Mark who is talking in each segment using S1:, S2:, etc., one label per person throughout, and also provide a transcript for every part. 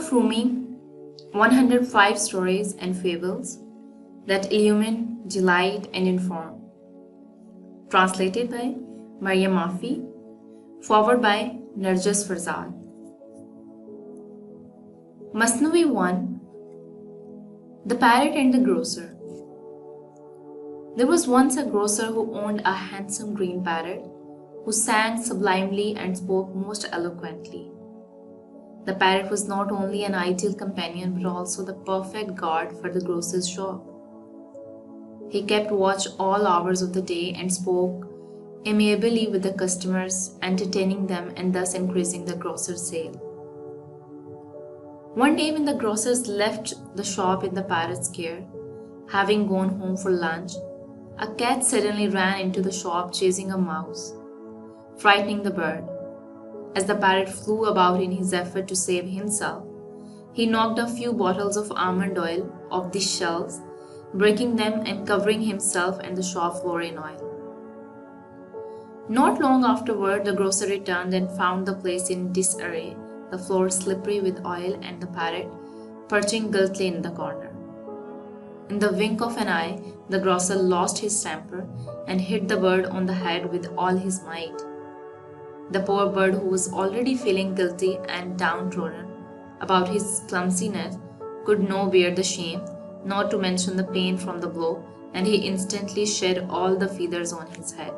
S1: of Rumi, 105 stories and fables that illumine, delight, and inform. Translated by Maryam Mafi, forward by Narjas Farzad. Masnavi 1. The Parrot and the Grocer. There was once a grocer who owned a handsome green parrot who sang sublimely and spoke most eloquently. The parrot was not only an ideal companion but also the perfect guard for the grocer's shop. He kept watch all hours of the day and spoke amiably with the customers, entertaining them and thus increasing the grocer's sale. One day when the grocers left the shop in the parrot's care, having gone home for lunch, a cat suddenly ran into the shop chasing a mouse, frightening the bird. As the parrot flew about in his effort to save himself, he knocked a few bottles of almond oil off the shelves, breaking them and covering himself and the shop floor in oil. Not long afterward, the grocer returned and found the place in disarray, the floor slippery with oil and the parrot perching guiltily in the corner. In the wink of an eye, the grocer lost his temper and hit the bird on the head with all his might. The poor bird, who was already feeling guilty and downtrodden about his clumsiness, could not bear the shame, not to mention the pain from the blow, and he instantly shed all the feathers on his head.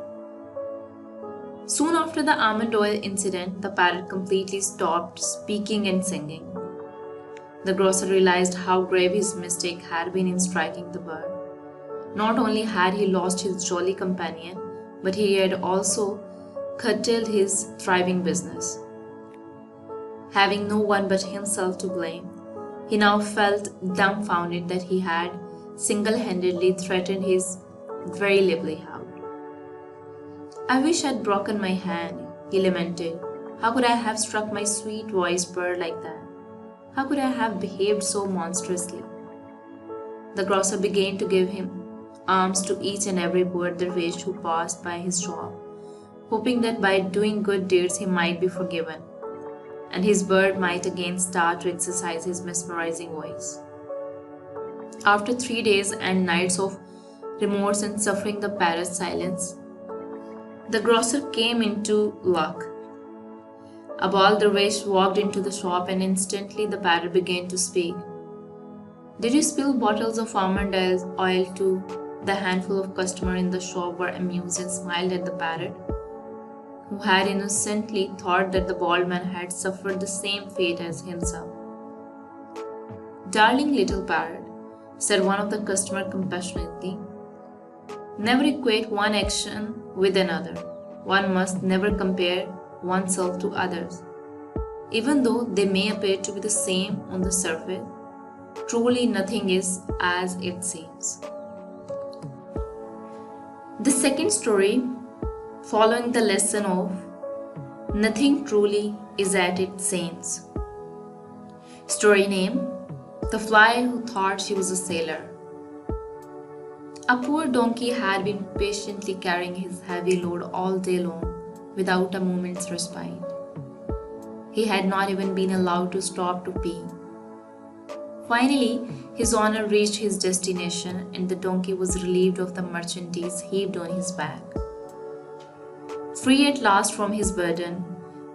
S1: Soon after the almond oil incident, the parrot completely stopped speaking and singing. The grocer realized how grave his mistake had been in striking the bird. Not only had he lost his jolly companion, but he had also curtailed his thriving business. Having no one but himself to blame, he now felt dumbfounded that he had single-handedly threatened his very livelihood. "I wish I'd broken my hand," he lamented. "How could I have struck my sweet voiced bird like that? How could I have behaved so monstrously?" The grocer began to give him alms to each and every poor dervish who passed by his shop, hoping that by doing good deeds he might be forgiven, and his bird might again start to exercise his mesmerizing voice. After 3 days and nights of remorse and suffering the parrot's silence, the grocer came into luck. A bald dervish walked into the shop and instantly the parrot began to speak. "Did you spill bottles of almond oil too?" The handful of customers in the shop were amused and smiled at the parrot, who had innocently thought that the bald man had suffered the same fate as himself. "Darling little parrot," said one of the customers compassionately, "never equate one action with another. One must never compare oneself to others. Even though they may appear to be the same on the surface, truly nothing is as it seems." The second story, following the lesson of "Nothing truly is at its seams." Story name, The Fly Who Thought She Was a Sailor. A poor donkey had been patiently carrying his heavy load all day long without a moment's respite. He had not even been allowed to stop to pee. Finally, his owner reached his destination and the donkey was relieved of the merchandise heaped on his back. Free at last from his burden,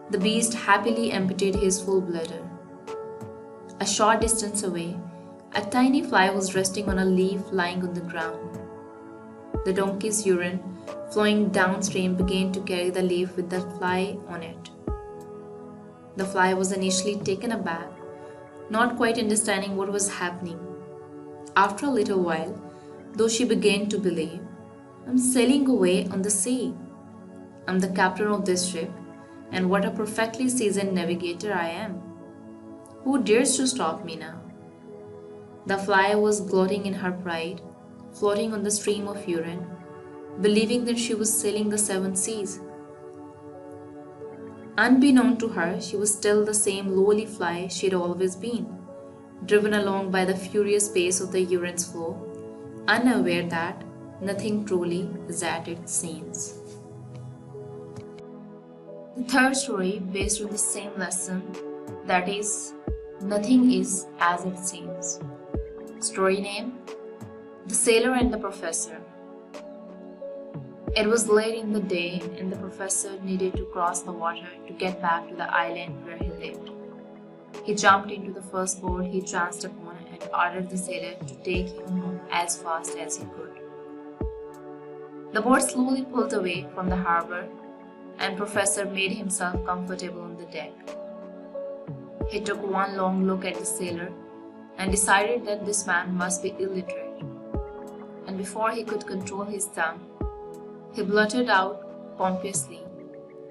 S1: the beast happily emptied his full bladder. A short distance away, a tiny fly was resting on a leaf lying on the ground. The donkey's urine, flowing downstream, began to carry the leaf with the fly on it. The fly was initially taken aback, not quite understanding what was happening. After a little while, though, she began to believe, "I'm sailing away on the sea. I'm the captain of this ship, and what a perfectly seasoned navigator I am. Who dares to stop me now?" The fly was gloating in her pride, floating on the stream of urine, believing that she was sailing the 7 seas. Unbeknown to her, she was still the same lowly fly she had always been, driven along by the furious pace of the urine's flow, unaware that nothing truly is at its seams. The third story, based on the same lesson, that is Nothing is as it seems. Story name: The Sailor and the Professor. It was late in the day and the professor needed to cross the water to get back to the island where he lived. He jumped into the first boat he chanced upon and ordered the sailor to take him home as fast as he could. The boat slowly pulled away from the harbor and Professor made himself comfortable on the deck. He took one long look at the sailor and decided that this man must be illiterate. And before he could control his tongue, he blurted out pompously,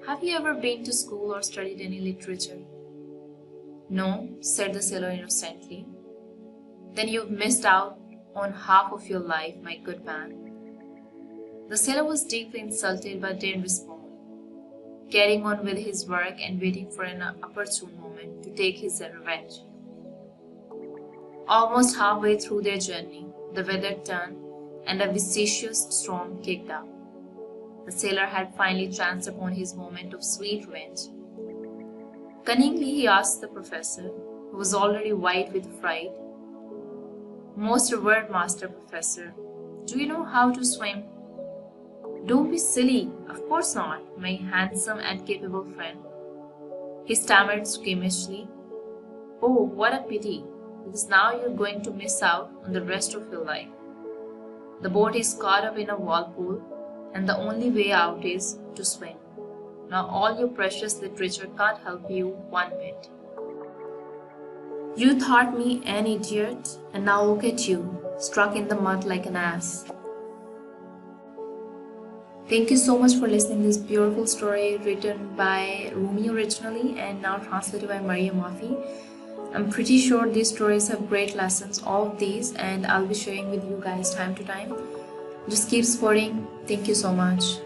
S1: "Have you ever been to school or studied any literature?" "No," said the sailor innocently. "Then you've missed out on half of your life, my good man." The sailor was deeply insulted but didn't respond, carrying on with his work and waiting for an opportune moment to take his revenge. Almost halfway through their journey, the weather turned and a vicious storm kicked up. The sailor had finally chanced upon his moment of sweet revenge. Cunningly, he asked the professor, who was already white with fright, "Most revered master professor, do you know how to swim?" "Don't be silly, of course not, my handsome and capable friend," he stammered squeamishly. "Oh, what a pity, because now you're going to miss out on the rest of your life. The boat is caught up in a whirlpool, and the only way out is to swim. Now all your precious literature can't help you one bit. You thought me an idiot, and now look at you, stuck in the mud like an ass." Thank you so much for listening to this beautiful story written by Rumi originally and now translated by Maryam Mafi. I'm pretty sure these stories have great lessons, all of these, and I'll be sharing with you guys time to time. Just keep supporting. Thank you so much.